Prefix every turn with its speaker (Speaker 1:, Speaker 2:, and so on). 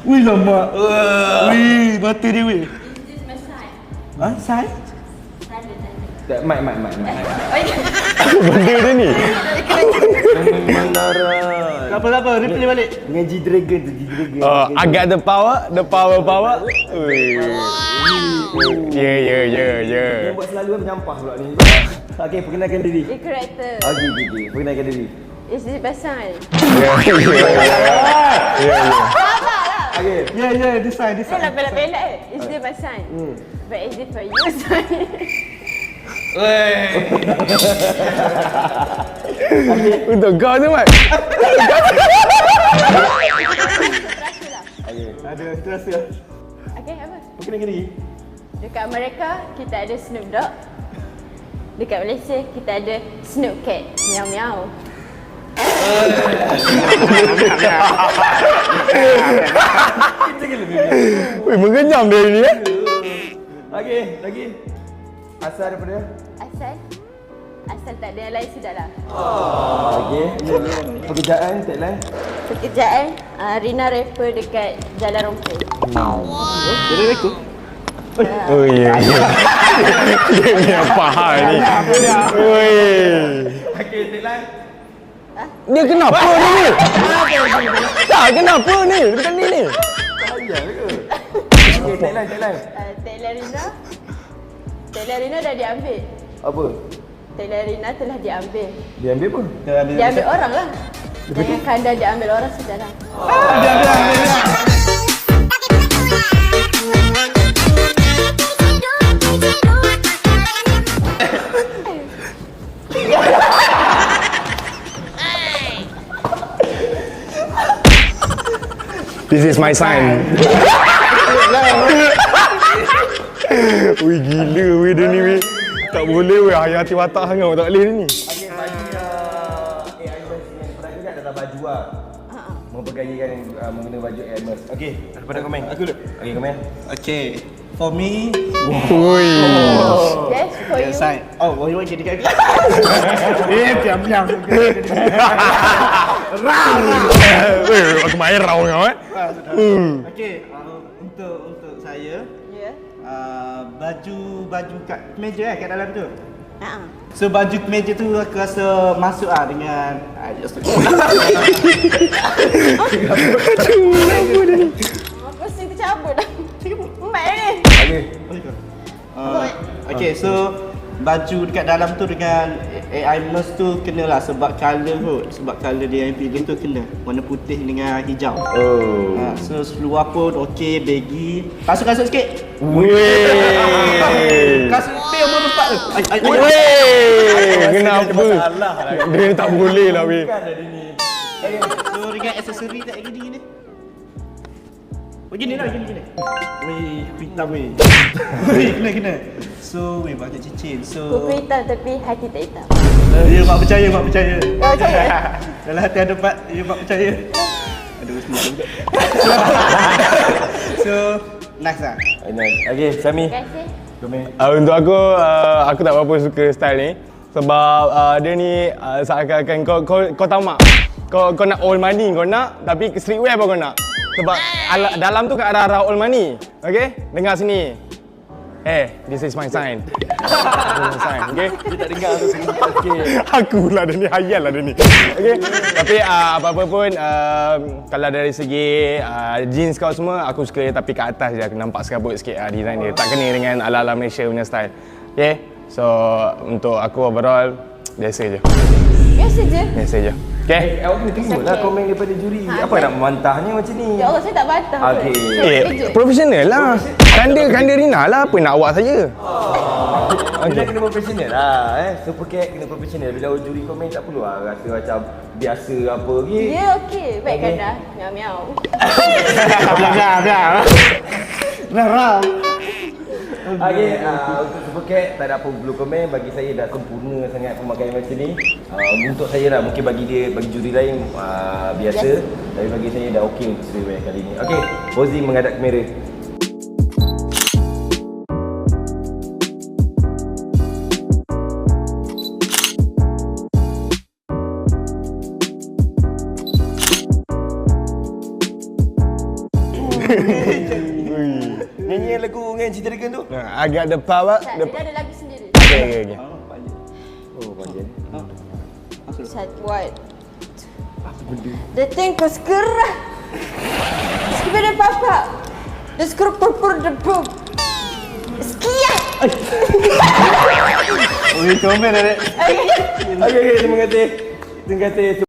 Speaker 1: Wih lama. Wih, mata dia weh.
Speaker 2: This is my side.
Speaker 1: Ah, sai?
Speaker 3: Mic.
Speaker 4: Benda dia ni.
Speaker 1: Tak apa, replay balik.
Speaker 3: Dengan G-Dragon tu, G-Dragon.
Speaker 4: I got the power. Ui. Yeah.
Speaker 3: Yang buat selalu kan menyampah pula ni. Okey, perkenalkan diri.
Speaker 2: The character.
Speaker 3: Okey. Perkenalkan diri.
Speaker 2: Is this person?
Speaker 3: Okey.
Speaker 1: Ya, this side.
Speaker 2: Saya nak pelak-pelak. Is this person? But is it for you, son?
Speaker 4: Untuk kau tu, Mat.
Speaker 1: Ada, kita rasa.
Speaker 2: Okay, apa?
Speaker 1: Perkenalkan diri.
Speaker 2: Dekat Amerika, kita ada Snoop Dogg. Dekat Malaysia, kita ada Snoop Cat. Miau miau.
Speaker 4: Weh, mengenyam dia ni
Speaker 3: Okey, lagi. Asal daripada?
Speaker 2: Asal tak ada yang lain sudahlah.
Speaker 3: Okey. Pekerjaan, tagline.
Speaker 2: Pekerjaan, Rina rapper dekat Jalan Rompeh.
Speaker 1: Jadi rekod.
Speaker 4: Oh ya. Dia ni apa hal ni? Weh.
Speaker 3: Okey, tagline.
Speaker 4: Dia kenapa ni? Tak, kenapa ni? Dekat ni.
Speaker 3: Okey, tagline.
Speaker 2: Taylor Rina dah diambil.
Speaker 3: Apa?
Speaker 2: Taylor Rina telah diambil.
Speaker 3: Dia ambil apa?
Speaker 2: Diambil orang lah. Jangan kanda diambil orang sudahlah.
Speaker 4: This is my sign. Wih, gila weh dia ni weh. Tak boleh weh, hati watak sangat tak boleh ni.
Speaker 3: Okey, baju AI Burst yang pernah ingat dalam baju lah. Mempergayakan menggunakan baju AI Burst. Okey, daripada komen. Aku dulu. Okey, komen.
Speaker 1: Okay, for me.
Speaker 4: Woi.
Speaker 2: Yes, for you.
Speaker 1: Side. Oh, you want jadi kakak? Diam.
Speaker 4: Weh, aku main raw kau
Speaker 1: Okay, untuk saya,
Speaker 2: Ya.
Speaker 1: baju kat meja kat dalam tu.
Speaker 2: Ha.
Speaker 1: So baju kemeja tu aku rasa masuk dengan
Speaker 2: Apa sih tercabut dah. Mak ni.
Speaker 3: Okey.
Speaker 1: Okay, so baju dekat dalam tu dengan AI Burst tu kenalah sebab colour kot. Sebab colour dia yang pilih tu kena warna putih dengan hijau.
Speaker 3: Oh.
Speaker 1: So seluar pun okey, baggy. Kasut sikit.
Speaker 4: Weh.
Speaker 1: Kasut pay umur 4 tu.
Speaker 4: Weh. Kenapa? Dia tak boleh lah weh.
Speaker 1: So dengan aksesori tak gini. Begini lah, gini. Weh, hitam weh. Weh, kena. So, weh, banyak cincin. So,
Speaker 2: Kuku hitam tapi hati tak hitam.
Speaker 1: ya, mak percaya.
Speaker 2: Kau percaya?
Speaker 1: Dalam hati ada 4, ya, mak percaya. Aduh, semua juga. So, nice lah.
Speaker 3: Okey, Sami.
Speaker 2: Terima kasih.
Speaker 3: Komen.
Speaker 4: Untuk aku tak berapa suka style ni. Sebab dia ni seakan-akan kau tamak. Kau nak old money kau nak, tapi streetwear apa kau nak? Sebab dalam tu kan ada arah old money. Okay? Dengar sini. This is my sign. This is my sign, okay?
Speaker 3: Dia tak dengar tu. Okey.
Speaker 4: Aku lah dia ni, hayal lah dia ni. Okay? Tapi apa-apa pun, kalau dari segi jeans kau semua, aku suka dia tapi kat atas je aku nampak serabut sikit design dia. Tak kena dengan ala-ala Malaysia punya style. Okay? So, untuk aku overall, biasa je. Biasa je. Okay?
Speaker 3: Awak kena terima lah komen daripada juri. Apa nak membantahnya macam ni?
Speaker 2: Ya Allah, saya tak bantah.
Speaker 3: Okey.
Speaker 4: Profesional lah. Kanda Rina lah, apa nak awak saya?
Speaker 3: Bila kena profesional lah. Super cat kena profesional. Bila juri komen tak perlu lah rasa macam biasa apa lagi.
Speaker 2: Ya, okey. Baik kan dah. Miau-miau.
Speaker 1: Rara.
Speaker 3: Okey, untuk Super Cat tak ada apa perlu komen. Bagi saya dah sempurna sangat pemakaian macam ni. Untuk saya lah, mungkin bagi juri lain biasa. Tapi bagi saya dah okey untuk streetwear kali ni. Okey, Ozi menghadap kamera. Nyanyi lagu dengan Cita Dragon tu.
Speaker 4: I got the power.
Speaker 2: Tak,
Speaker 4: The...
Speaker 2: dia ada lagu sendiri.
Speaker 4: Okay.
Speaker 3: Oh, panjang.
Speaker 2: Satu, what? Dia tengok sekerah. Sekepada papa. Dia sekerah purpur debuk. Sekian.
Speaker 1: Oh, komen ada.
Speaker 3: Okay, terima kasih. Terima kasih.